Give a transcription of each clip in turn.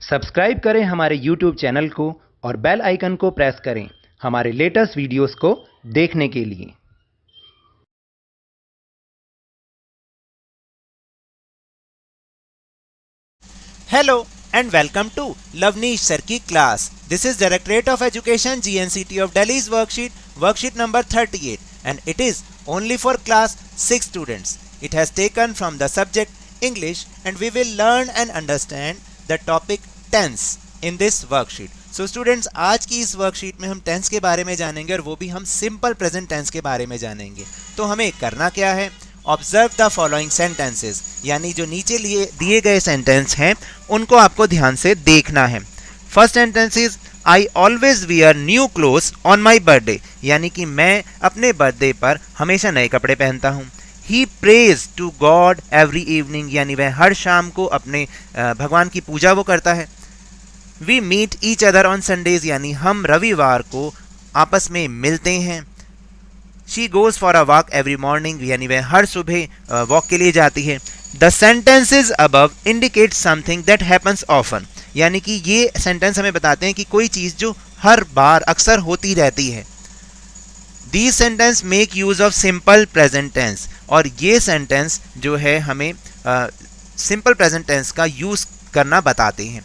Subscribe करें हमारे YouTube channel को और बेल आइकन को प्रेस करें हमारे लेटेस्ट वीडियोस को देखने के लिए। Hello and welcome to Lavneesh Sir की class. This is Directorate of Education GNCT of Delhi's worksheet number 38 and it is only for class 6 students. It has taken from the subject English and we will learn and understand the topic tense in this worksheet. So students, आज की इस worksheet में हम tense के बारे में जानेंगे और वो भी हम सिंपल प्रेजेंट टेंस के बारे में जानेंगे। तो हमें करना क्या है? ऑब्जर्व द फॉलोइंग सेंटेंसेस, यानी जो नीचे दिए गए सेंटेंस हैं उनको आपको ध्यान से देखना है। First sentence is I always wear new clothes on my birthday, यानी कि मैं अपने बर्थडे पर हमेशा नए कपड़े पहनता हूँ। He praise to God every evening, यानी वह हर शाम को अपने भगवान की पूजा वो करता है। We meet each other on Sundays, यानी हम रविवार को आपस में मिलते हैं। She goes for a walk every morning, यानी वह हर सुबह वॉक के लिए जाती है। The sentences above indicate something that happens often, यानी कि ये सेंटेंस हमें बताते हैं कि कोई चीज़ जो हर बार अक्सर होती रहती है। These sentence make use of simple present tense, और ये सेंटेंस जो है हमें सिंपल प्रेजेंट टेंस का यूज़ करना बताते हैं।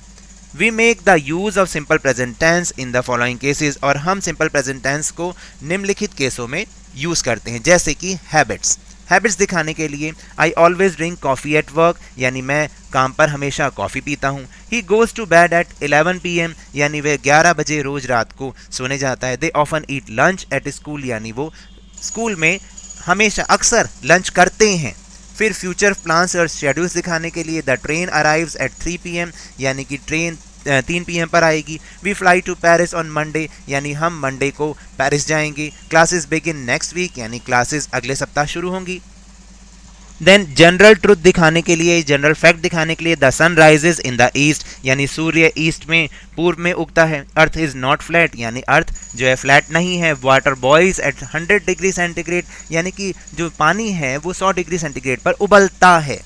We make the use of simple present tense in the following cases, और हम सिंपल प्रेजेंट टेंस को निम्नलिखित केसों में यूज़ करते हैं, जैसे कि हैबिट्स दिखाने के लिए I always drink coffee at work, यानी मैं काम पर हमेशा कॉफ़ी पीता हूँ। He goes to bed at 11 PM, यानी वह 11 बजे रोज़ रात को सोने जाता है। They often eat lunch at school, यानी वो स्कूल में हमेशा अक्सर लंच करते हैं। फिर फ्यूचर प्लान्स और शेड्यूल्स दिखाने के लिए the train arrives at 3 PM, यानी कि ट्रेन 3 PM पर आएगी। We fly to Paris on Monday, यानी हम मंडे को पेरिस जाएंगे। क्लासेस बिगिन नेक्स्ट वीक, यानी क्लासेस अगले सप्ताह शुरू होंगी। देन जनरल ट्रुथ दिखाने के लिए, जनरल फैक्ट दिखाने के लिए the sun rises in the east, यानी सूर्य ईस्ट में पूर्व में उगता है। अर्थ इज नॉट फ्लैट, यानी अर्थ जो है फ्लैट नहीं है। Water boils at 100 degree centigrade, यानी कि जो पानी है वो 100 डिग्री सेंटीग्रेड पर उबलता है।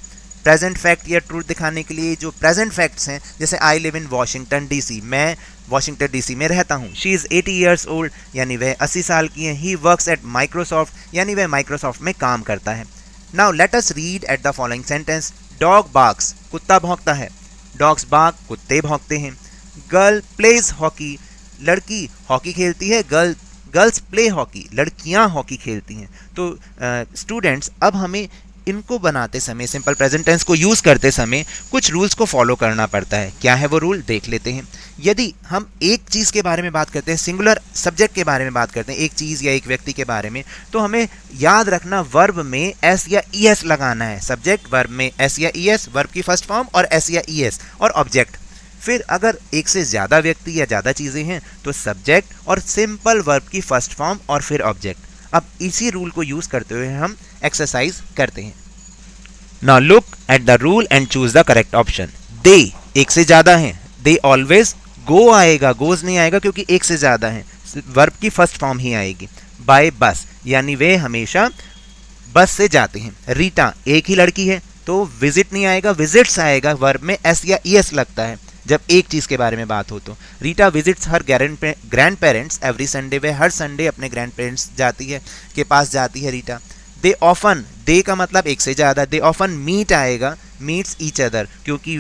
प्रेजेंट फैक्ट या ट्रूथ दिखाने के लिए जो प्रेजेंट फैक्ट्स हैं, जैसे I live in Washington DC, मैं वाशिंगटन DC में रहता हूँ। शी इज़ 80 years old, यानी वह 80 साल की हैं। ही वर्क्स एट माइक्रोसॉफ्ट, यानी वह माइक्रोसॉफ्ट में काम करता है। Now let us read at the following sentence. Dog barks, कुत्ता भौंकता है। डॉग्स बार्क, कुत्ते भौंकते हैं। गर्ल प्लेज हॉकी, लड़की हॉकी खेलती है। गर्ल्स प्ले हॉकी, लड़कियाँ हॉकी खेलती हैं। तो स्टूडेंट्स, अब हमें इनको बनाते समय, सिंपल प्रेजेंट टेंस को यूज़ करते समय कुछ रूल्स को फॉलो करना पड़ता है। क्या है वो रूल, देख लेते हैं। यदि हम एक चीज़ के बारे में बात करते हैं, सिंगुलर सब्जेक्ट के बारे में बात करते हैं, एक चीज़ या एक व्यक्ति के बारे में, तो हमें याद रखना वर्ब में एस या ES लगाना है। सब्जेक्ट वर्ब में एस या ES, वर्ब की फर्स्ट फॉर्म, और एस या ES, और ऑब्जेक्ट। फिर अगर एक से ज़्यादा व्यक्ति या ज़्यादा चीज़ें हैं तो सब्जेक्ट और सिंपल वर्ब की फर्स्ट फॉर्म और फिर ऑब्जेक्ट। अब इसी रूल को यूज़ करते हुए हम एक्सरसाइज करते हैं। Now look at the rule and choose the correct option. दे एक से ज़्यादा हैं। दे ऑलवेज, गो आएगा, गोज नहीं आएगा क्योंकि एक से ज़्यादा हैं, वर्ब की फर्स्ट फॉर्म ही आएगी। बाय बस, यानी वे हमेशा बस से जाते हैं। रीटा एक ही लड़की है तो विजिट नहीं आएगा, विजिट्स आएगा। वर्ब में एस या ES लगता है जब एक चीज़ के बारे में बात हो तो। रीटा विजिट्स हर ग्रैंड पेरेंट्स एवरी संडे, वे हर संडे अपने ग्रैंड पेरेंट्स के पास जाती है रीटा। दे ऑफन, दे का मतलब एक से ज़्यादा। दे ऑफन मीट आएगा, मीट्स ईच अदर, क्योंकि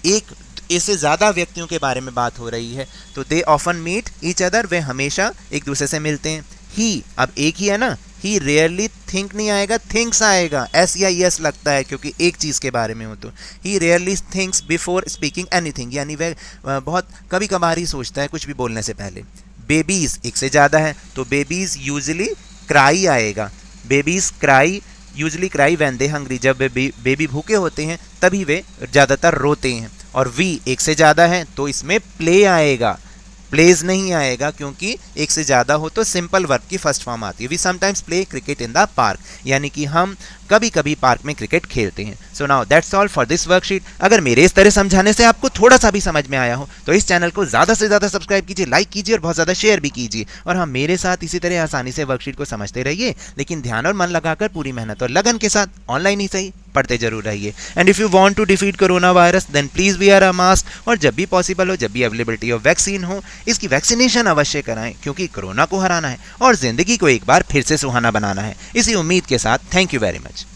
एक इससे ज़्यादा व्यक्तियों के बारे में बात हो रही है। तो they often meet each other, वे हमेशा एक दूसरे से मिलते हैं। ही, अब एक ही है ना, ही रेयरली थिंक नहीं आएगा, थिंक्स आएगा। एस या ES लगता है क्योंकि एक चीज़ के बारे में हो तो। He rarely thinks before speaking anything, यानी वह बहुत कभी कभार ही सोचता है कुछ भी बोलने से पहले। बेबीज़ एक से ज़्यादा है तो बेबीज़ यूजली क्राई आएगा। Babies cry, usually cry when they hungry, जब बेबी भूखे होते हैं तभी वे ज़्यादातर रोते हैं। और वी एक से ज़्यादा है तो इसमें प्ले आएगा, प्लेज नहीं आएगा क्योंकि एक से ज़्यादा हो तो सिंपल वर्ब की फर्स्ट फॉर्म आती है। We sometimes play cricket in the park, यानी कि हम कभी कभी पार्क में क्रिकेट खेलते हैं। So now that's all for this worksheet. अगर मेरे इस तरह समझाने से आपको थोड़ा सा भी समझ में आया हो तो इस चैनल को ज़्यादा से ज़्यादा सब्सक्राइब कीजिए, लाइक कीजिए और बहुत ज़्यादा शेयर भी कीजिए। और हाँ, मेरे साथ इसी तरह आसानी से वर्कशीट को समझते रहिए, लेकिन ध्यान और मन लगाकर, पूरी मेहनत और लगन के साथ, ऑनलाइन ही सही। पढ़ते जरूर रहिए। And if you want to defeat corona virus then please wear a mask, और जब भी पॉसिबल हो, जब भी अवेलेबिलिटी ऑफ वैक्सीन हो, इसकी वैक्सीनेशन अवश्य कराएं, क्योंकि कोरोना को हराना है और ज़िंदगी को एक बार फिर से सुहाना बनाना है। इसी उम्मीद के साथ थैंक यू वेरी मच।